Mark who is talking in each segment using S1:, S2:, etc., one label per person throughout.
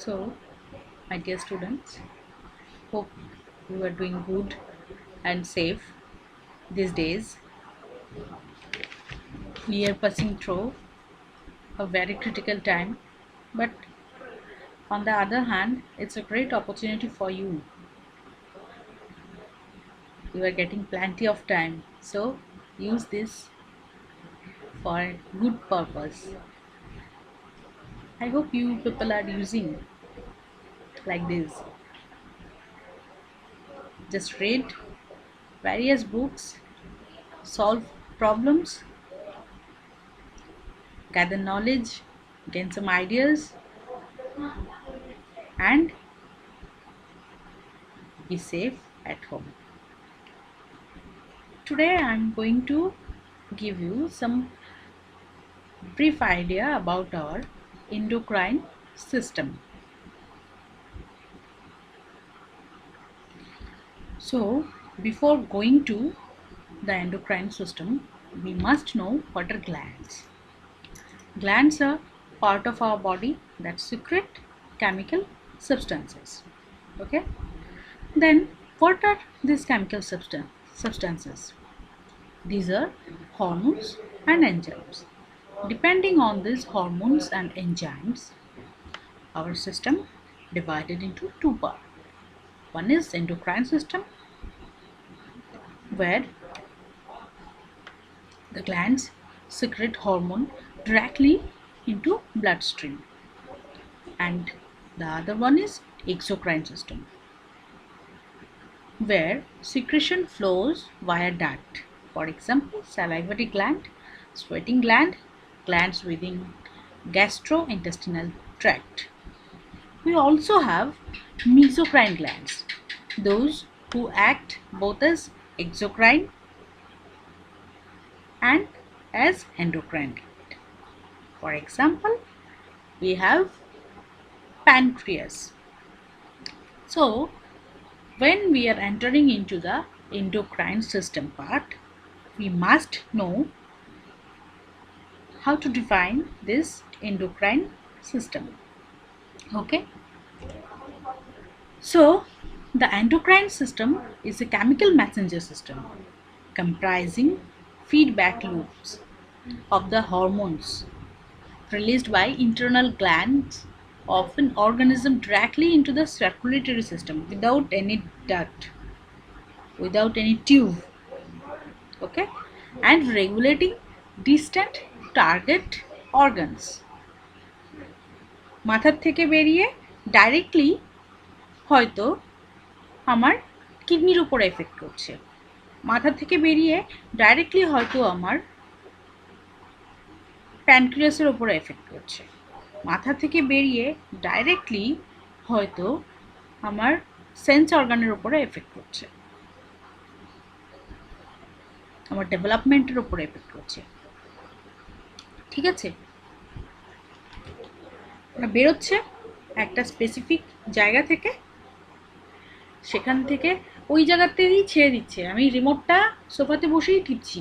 S1: So, my dear students, hope you are doing good and safe these days. We are passing through a very critical time, but on the other hand, it's a great opportunity for you. You are getting plenty of time, so use this for a good purpose. I hope you people are using like this. Just read various books, solve problems, gather knowledge, gain some ideas, and be safe at home. Today I am going to give you some brief idea about our endocrine system. So, before going to the endocrine system, we must know what are glands. Glands are part of our body that secrete chemical substances. Okay? Then, what are these chemical substances? These are hormones and enzymes. Depending on these hormones and enzymes, our system divided into two parts. One is endocrine system, where the glands secrete hormone directly into bloodstream, and the other one is exocrine system, where secretion flows via duct. For example, salivary gland, sweating gland, glands within gastrointestinal tract. We also have mesocrine glands, those who act both as exocrine and as endocrine gland. For example, we have pancreas. So, when we are entering into the endocrine system part, we must know how to define this endocrine system. Okay? So, the endocrine system is a chemical messenger system comprising feedback loops of the hormones released by internal glands of an organism directly into the circulatory system without any duct, without any tube. Okay? And regulating distant target organs. মাথার থেকে বেরিয়ে directly হয়তো আমার কিডনির উপর effect করছে, মাথা থেকে বেরিয়ে ডাইরেক্টলি হয়তো আমার প্যানক্রিয়াসের উপর এফেক্ট করছে, মাথা থেকে বেরিয়ে ডাইরেক্টলি হয়তো আমার সেন্স অর্গানের উপরে এফেক্ট করছে, আমার ডেভেলপমেন্টের উপরে এফেক্ট করছে। ঠিক আছে, বেরোচ্ছে একটা স্পেসিফিক জায়গা থেকে, সেখান থেকে ওই জায়গাতেই ছেড়ে দিচ্ছে। আমি রিমোটটা সোফাতে বসেই টিপছি,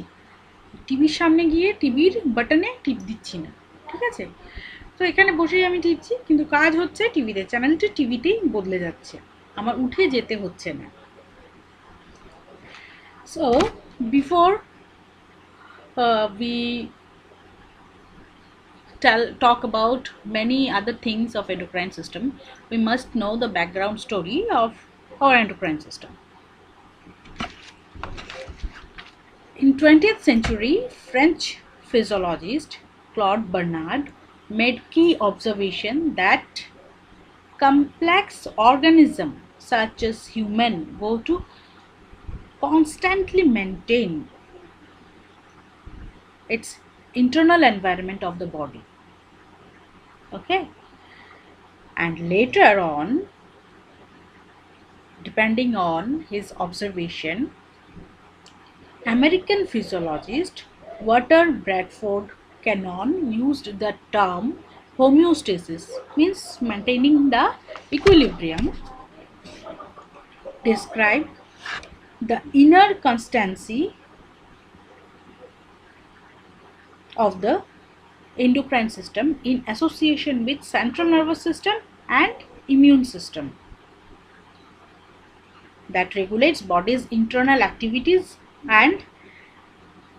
S1: টিভির সামনে গিয়ে টিভির বাটনে টিপ দিচ্ছি না। ঠিক আছে, তো এখানে বসেই আমি টিপছি, কিন্তু কাজ হচ্ছে টিভিতে, চ্যানেলটা টিভিতেই বদলে যাচ্ছে, আমার উঠে যেতে হচ্ছে না। So before we talk about many other things of endocrine system, we must know the background story of our endocrine system. In 20th century, French physiologist Claude Bernard made key observation that complex organisms such as human go to constantly maintain its internal environment of the body. Okay, and later on, depending on his observation, American physiologist Walter Bradford Cannon used the term homeostasis, means maintaining the equilibrium, describe the inner constancy of the endocrine system in association with central nervous system and immune system that regulates body's internal activities and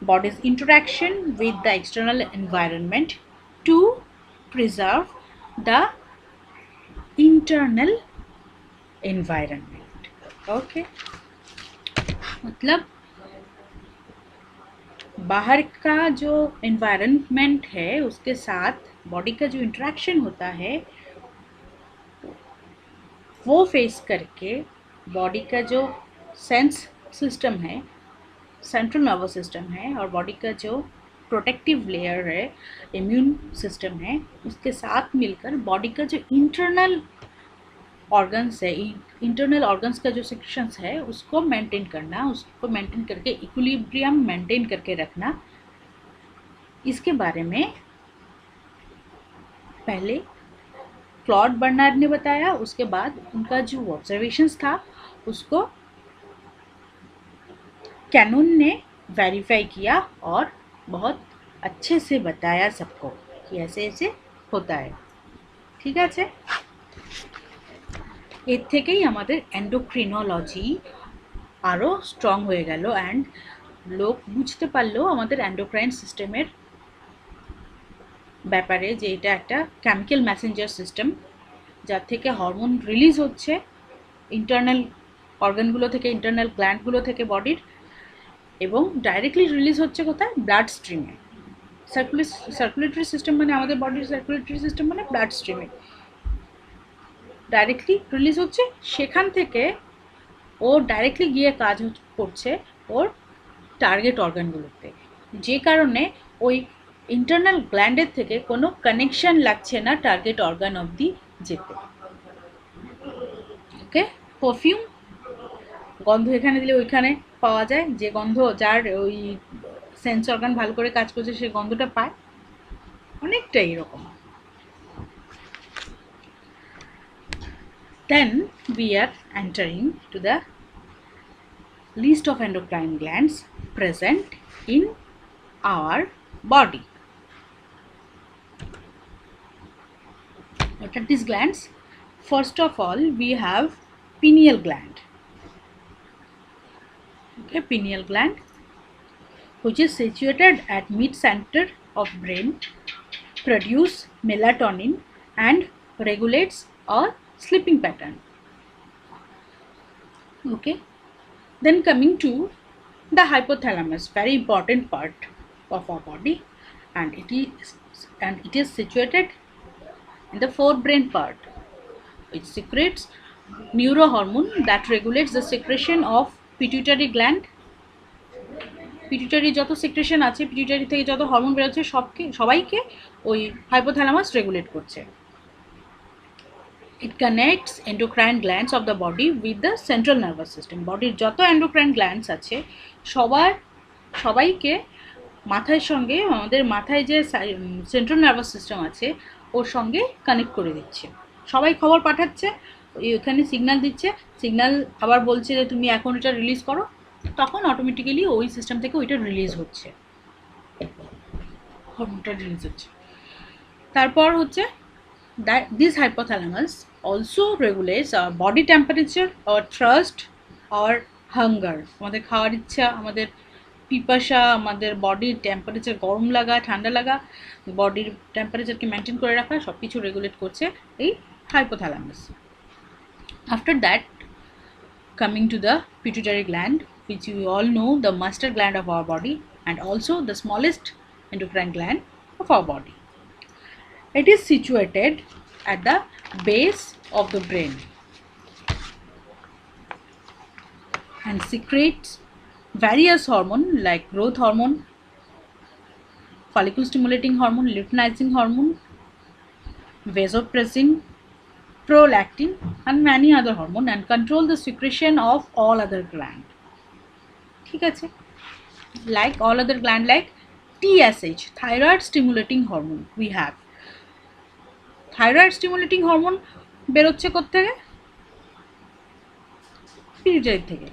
S1: body's interaction with the external environment to preserve the internal environment. Okay, मतलब बाहर का जो environment है उसके साथ body का जो interaction होता है वो फेस करके बॉडी का जो सेंस सिस्टम है, सेंट्रल नर्वस सिस्टम है, और बॉडी का जो प्रोटेक्टिव लेयर है, इम्यून सिस्टम है, उसके साथ मिलकर बॉडी का जो इंटरनल ऑर्गन्स है, इंटरनल ऑर्गन्स का जो सेक्शंस है उसको मेंटेन करना, उसको मेंटेन करके इक्विलिब्रियम मेंटेन करके रखना, इसके बारे में पहले क्लॉड बर्नार्ड ने बताया। उसके बाद उनका जो ऑब्जर्वेशंस था उसको कैनन ने वेरीफाई किया और बहुत अच्छे से बताया सबको कि ऐसे ऐसे होता है। ठीक আছে, এর থেকেই আমাদের এন্ডোক্রিনোলজি আরও স্ট্রং হয়ে গেল অ্যান্ড লোক বুঝতে পারলো আমাদের এন্ডোক্রাইন সিস্টেমের ব্যাপারে যে এটা একটা কেমিক্যাল মেসেঞ্জার সিস্টেম, যার থেকে হরমোন রিলিজ হচ্ছে ইন্টারনাল অর্গানগুলো থেকে, ইন্টারনাল গ্ল্যান্ডগুলো থেকে বডির, এবং ডাইরেক্টলি রিলিজ হচ্ছে কোথায়? ব্লাড স্ট্রিমে। সার্কুলেটরি সিস্টেম মানে আমাদের বডির সার্কুলেটরি সিস্টেম মানে ব্লাড স্ট্রিমে ডাইরেক্টলি রিলিজ হচ্ছে, সেখান থেকে ও ডাইরেক্টলি গিয়ে কাজ করছে ওর টার্গেট অর্গানগুলোতে, যে কারণে ওই ইন্টারনাল গ্ল্যান্ডের থেকে কোনো কানেকশন লাগছে না টার্গেট অর্গান অবধি যেতে। ওকে, পারফিউম গন্ধ এখানে দিলে ওইখানে পাওয়া যায়, যে গন্ধ যার ওই সেন্স অর্গান ভালো করে কাজ করছে সে গন্ধটা পায়, অনেকটা এরকম। Then we are entering to the list of endocrine glands present in our body. What are these glands? First of all, we have pineal gland. Okay, pineal gland, which is situated at mid-center of brain, produce melatonin and regulates our sleeping pattern. Okay, then coming to the hypothalamus, very important part of our body, and it is situated in the forebrain part. It secretes neurohormone that regulates the secretion of pituitary gland. Pituitary যত secretion আছে, pituitary থেকে যত hormone বেরোচ্ছে সবাইকে ওই hypothalamus regulate করছে। It connects endocrine glands of the body with the central nervous system. বডির যত endocrine glands আছে সবাইকে মাথার সঙ্গে, আমাদের মাথায় যে সেন্ট্রাল নার্ভাস সিস্টেম আছে ওর সঙ্গে কানেক্ট করে দিচ্ছে। সবাই খবর পাঠাচ্ছে, ওইখানে সিগন্যাল দিচ্ছে, সিগন্যাল আবার বলছে যে তুমি এখন এটা রিলিজ করো, তখন অটোমেটিক্যালি ওই সিস্টেম থেকে ওইটা রিলিজ হচ্ছে, হরমোনটা রিলিজ হচ্ছে। তারপর হচ্ছে this hypothalamus also regulates our body temperature, our thirst, our hunger, আমাদের খাওয়ার ইচ্ছা, আমাদের পিপাসা, আমাদের বডির টেম্পারেচার, গরম লাগা, ঠান্ডা লাগা, বডির টেম্পারেচারকে মেনটেন করে রাখা, সব কিছু রেগুলেট করছে এই hypothalamus. After that, coming to the pituitary gland, which you all know, the master gland of our body and also the smallest endocrine gland of our body. It is situated at the base of the brain and secretes various hormones like growth hormone, follicle stimulating hormone, luteinizing hormone, vasopressin, prolactin and many other hormone, and control the secretion of all other gland. ঠিক আছে, like all other gland, like TSH, thyroid stimulating hormone, we have thyroid stimulating hormone বেরোচ্ছে কোত্থেকে? Pituitary থেকে।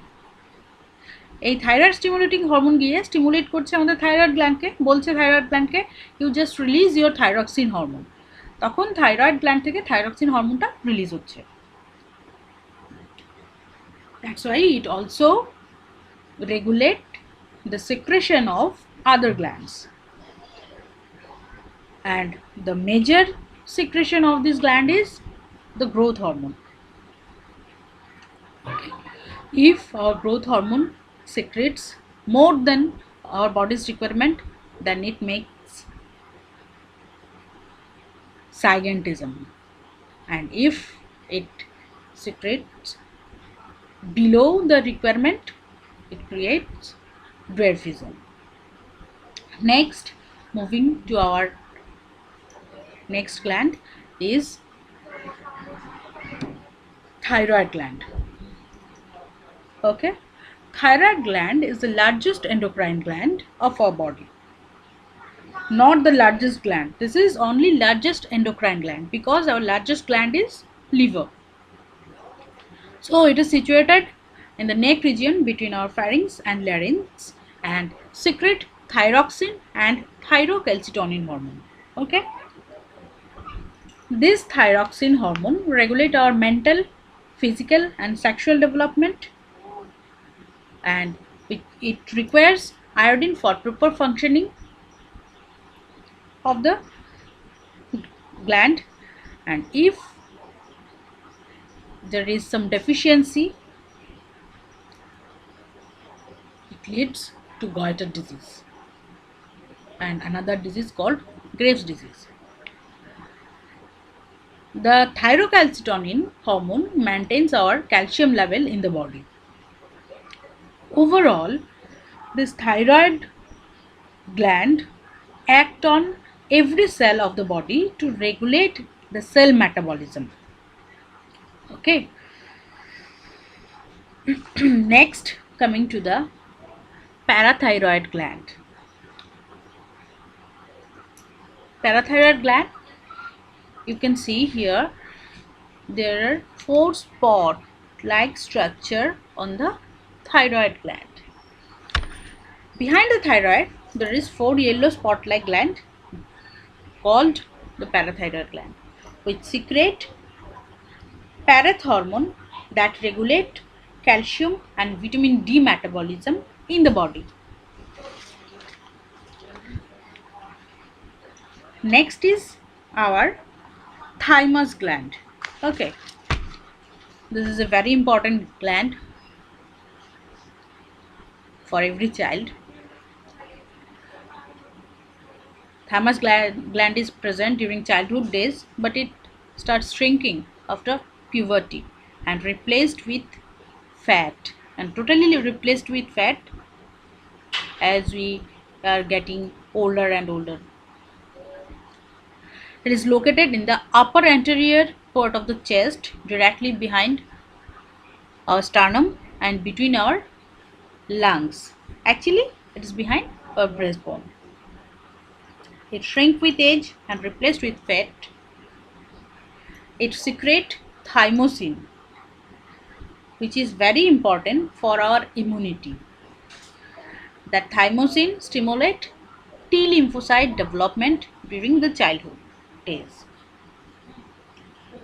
S1: এই thyroid stimulating hormone গিয়ে stimulate করছে আমাদের thyroid গ্ল্যান্ডকে, বলছে থাইরয়েড গ্ল্যান্ডকে you just release your thyroxine hormone. তখন থাইরয়েড গ্ল্যান্ড থেকে থাইরক্সিন হরমোনটা রিলিজ হচ্ছে। That's why it also regulate the secretion of other glands. And the major secretion of this gland is the growth hormone. If our growth hormone secretes more than our body's requirement, then it makes gigantism, and if it secretes below the requirement, it creates dwarfism. Next, moving to our next gland is thyroid gland. Okay, thyroid gland is the largest endocrine gland of our body. Not the largest gland. This is only largest endocrine gland because our largest gland is liver. So it is situated in the neck region between our pharynx and larynx and secrete thyroxine and thyrocalcitonin hormone. Okay. This thyroxine hormone regulate our mental, physical and sexual development, and it requires iodine for proper functioning of the gland, and if there is some deficiency, it leads to goiter disease and another disease called Graves' disease. The thyrocalcitonin hormone maintains our calcium level in the body. Overall, this thyroid gland act on every cell of the body to regulate the cell metabolism. Okay. Next, coming to the parathyroid gland. Parathyroid gland, you can see here there are 4 spot like structure on the thyroid gland. Behind the thyroid there is 4 yellow spot like gland called the parathyroid gland, which secrete parathormone that regulate calcium and vitamin D metabolism in the body. Next is our thymus gland. Okay, this is a very important gland for every child. Thymus gland is present during childhood days, but it starts shrinking after puberty and replaced with fat, and totally replaced with fat as we are getting older and older. It is located in the upper anterior part of the chest, directly behind our sternum and between our lungs. Actually, it is behind our breastbone. It shrink with age and replaced with fat. It secrete thymosin, which is very important for our immunity. That thymosin stimulate T lymphocyte development during the childhood days.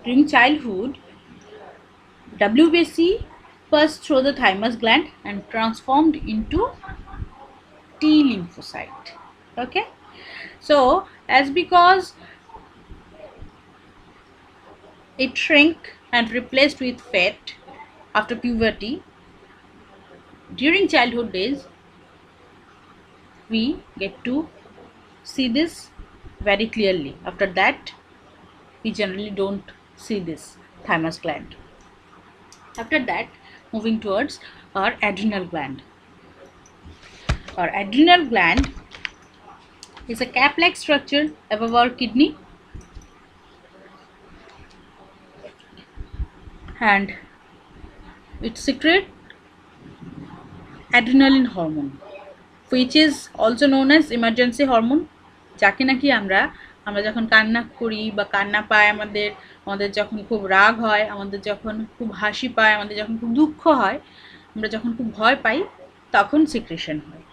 S1: During childhood, WBC passed through the thymus gland and transformed into T lymphocyte. Okay, so as because it shrink and replaced with fat after puberty, during childhood days we get to see this very clearly. After that, we generally don't see this thymus gland. After that, moving towards our adrenal gland. Our adrenal gland is a cap-like structure above our kidney, and it secretes adrenaline hormone, which is also known as emergency hormone. যাকে নাকি আমরা যখন কান্না করি বা কান্না পায়, আমাদের যখন খুব রাগ হয়, আমাদের যখন খুব হাসি পায়, আমাদের যখন খুব দুঃখ হয়, আমরা যখন খুব ভয় পাই, তখন সিক্রেশন হয়।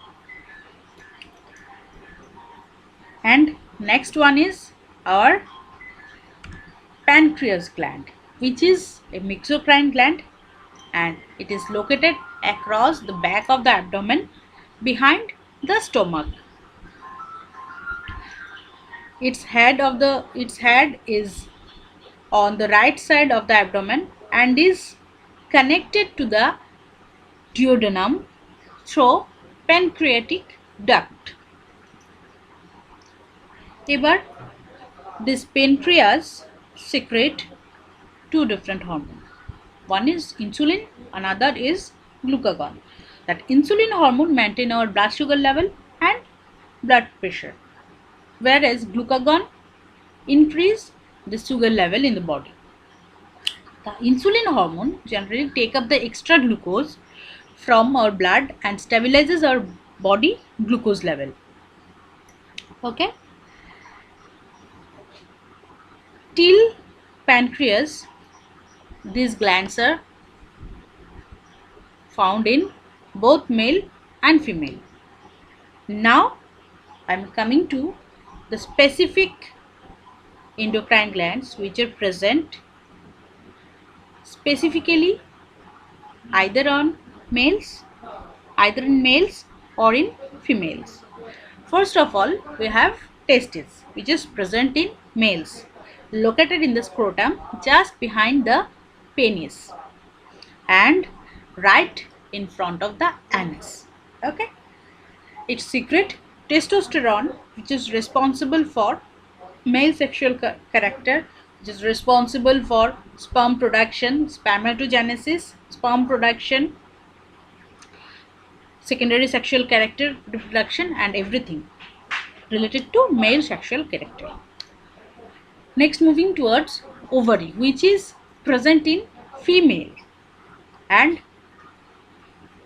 S1: And next one is our pancreas gland, which is a mesocrine gland, and it is located across the back of the abdomen behind the stomach. Its head is on the right side of the abdomen and is connected to the duodenum through pancreatic duct. এবার this pancreas secrete two different hormones. One is insulin, another is glucagon. That insulin hormone maintain our blood sugar level and blood pressure, whereas glucagon increase the sugar level in the body. The insulin hormone generally take up the extra glucose from our blood and stabilizes our body glucose level. Okay. Till pancreas, these glands are found in both male and female. Now I am coming to the specific endocrine glands which are present specifically either in males or in females. First of all, we have testes, which is present in males, located in the scrotum just behind the penis and right in front of the anus. Okay, it secretes testosterone, which is responsible for male sexual character, which is responsible for sperm production, spermatogenesis, sperm production, secondary sexual character, reproduction, and everything related to male sexual character. Next, moving towards ovary, which is present in female, and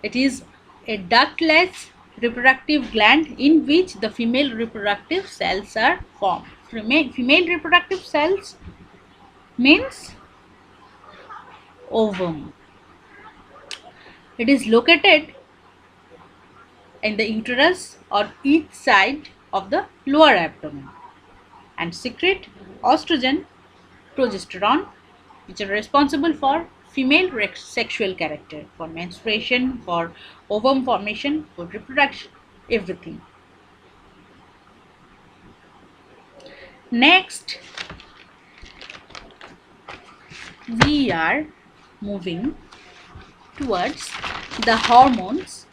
S1: it is a ductless reproductive gland in which the female reproductive cells are formed. Female reproductive cells means ovum. It is located in the uterus or each side of the lower abdomen and secrete estrogen, progesterone, which are responsible for female sexual character, for menstruation, for ovum formation, for reproduction, everything. Next, we are moving towards the hormones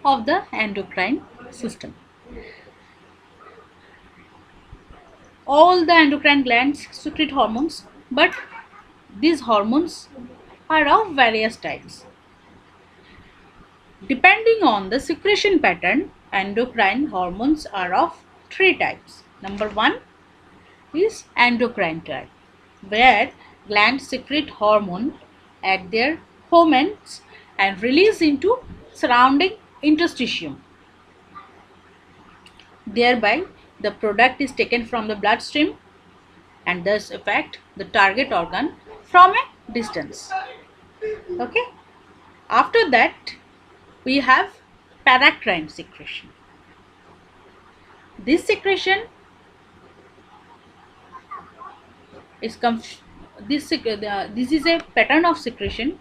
S1: of the endocrine system. All the endocrine glands secrete hormones, but these hormones are of various types. Depending on the secretion pattern, endocrine hormones are of three types. Number one is endocrine type, where glands secrete hormone at their home ends and release into surrounding interstitium. Thereby, the product is taken from the bloodstream and thus affect the target organ from a distance. Okay. After that, we have paracrine secretion. This secretion is this is a pattern of secretion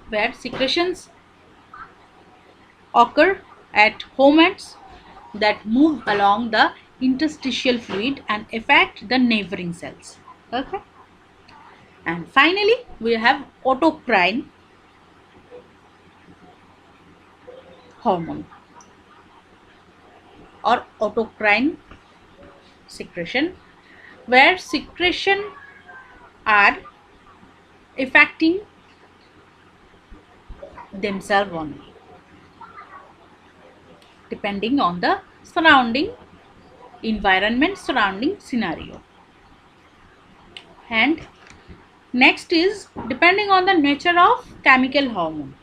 S1: where secretions occur at home ends that move along the interstitial fluid and affect the neighboring cells. Okay. And finally, we have autocrine hormone or autocrine secretion, where secretion are affecting themselves only, depending on the surrounding environment, surrounding scenario. And next is depending on the nature of chemical hormone.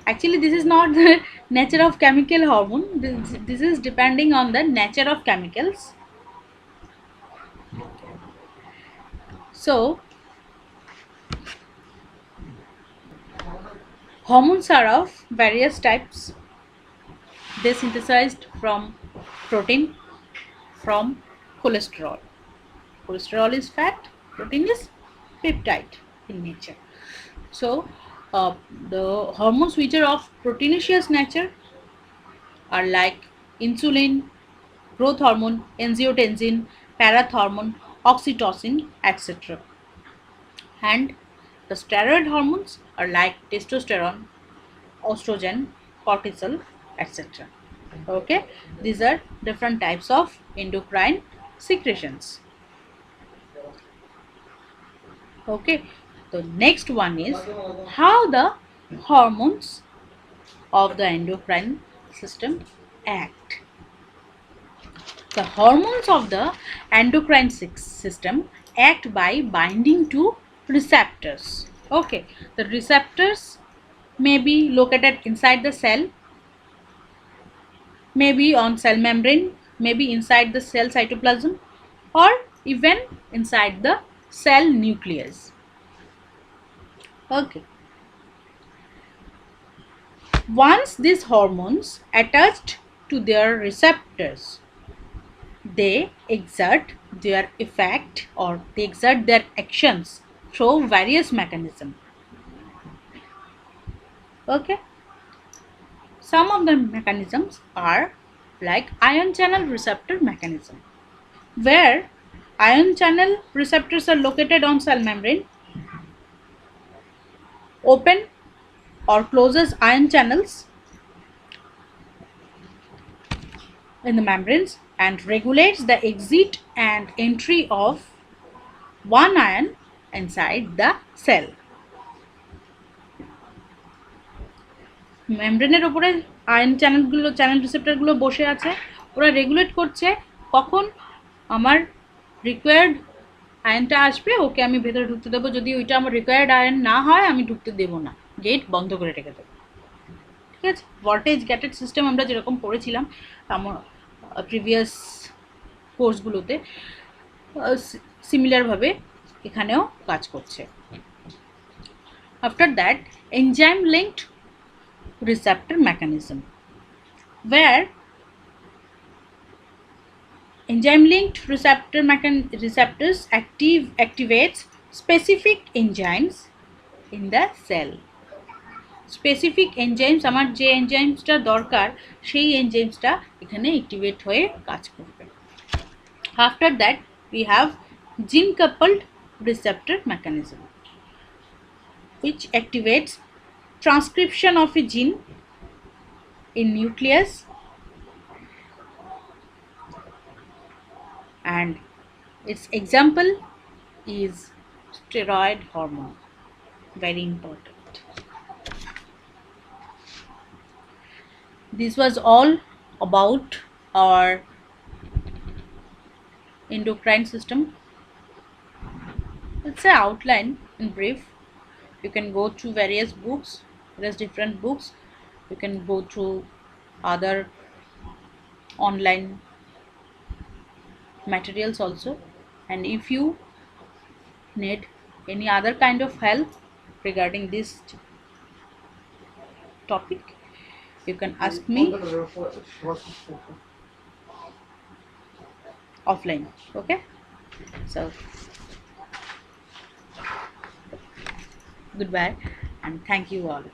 S1: Actually, this is not the nature of chemical hormone. This is depending on the nature of chemicals. So, Hormones are of various types. They synthesized from protein, from cholesterol. Cholesterol is fat, protein is peptide in nature. So, the hormones which are of proteinaceous nature are like insulin, growth hormone, angiotensin, parathormone, oxytocin, etc. And the steroid hormones are like testosterone, estrogen, cortisol, etc. Okay, these are different types of endocrine secretions. Okay, the next one is how the hormones of the endocrine system act. The hormones of the endocrine system act by binding to receptors. Okay, the receptors may be located inside the cell, maybe on cell membrane, maybe inside the cell cytoplasm, or even inside the cell nucleus. Okay. Once these hormones attached to their receptors, they exert their effect or they exert their actions through various mechanisms. Okay. Some of the mechanisms are like ion channel receptor mechanism, where ion channel receptors are located on cell membrane, open or closes ion channels in the membranes and regulates the exit and entry of one ion inside the cell. মেমব্রেনের উপরে ion channel রিসেপ্টরগুলো বসে আছে, ওরা regulate করছে কখন আমার required আয়নটা আসবে, ওকে আমি ভেতরে ঢুকতে দেবো। যদি ওইটা আমার রিকোয়ার্ড আয়ন না হয় আমি ঢুকতে দেবো না, গেট বন্ধ করে রেখে দেবো। ঠিক আছে, ভোল্টেজ গেটেড সিস্টেম আমরা যেরকম পড়েছিলাম আমার প্রিভিয়াস কোর্সগুলোতে, সিমিলারভাবে এখানেও কাজ করছে। After that enzyme linked receptor mechanism, where enzyme linked receptors activates specific enzymes in the cell. Specific enzymes আমার যে এনজাইমসটা দরকার সেই এনজাইমসটা এখানে অ্যাক্টিভেট হয়ে কাজ করবে। After that we have gene coupled receptor mechanism, which activates transcription of a gene in nucleus, and its example is steroid hormone. Very important. This was all about our endocrine system. It's an outline in brief. You can go through various books. There's different books. You can go through other online materials also, and if you need any other kind of help regarding this topic, you can ask me offline. Okay, so goodbye and thank you all.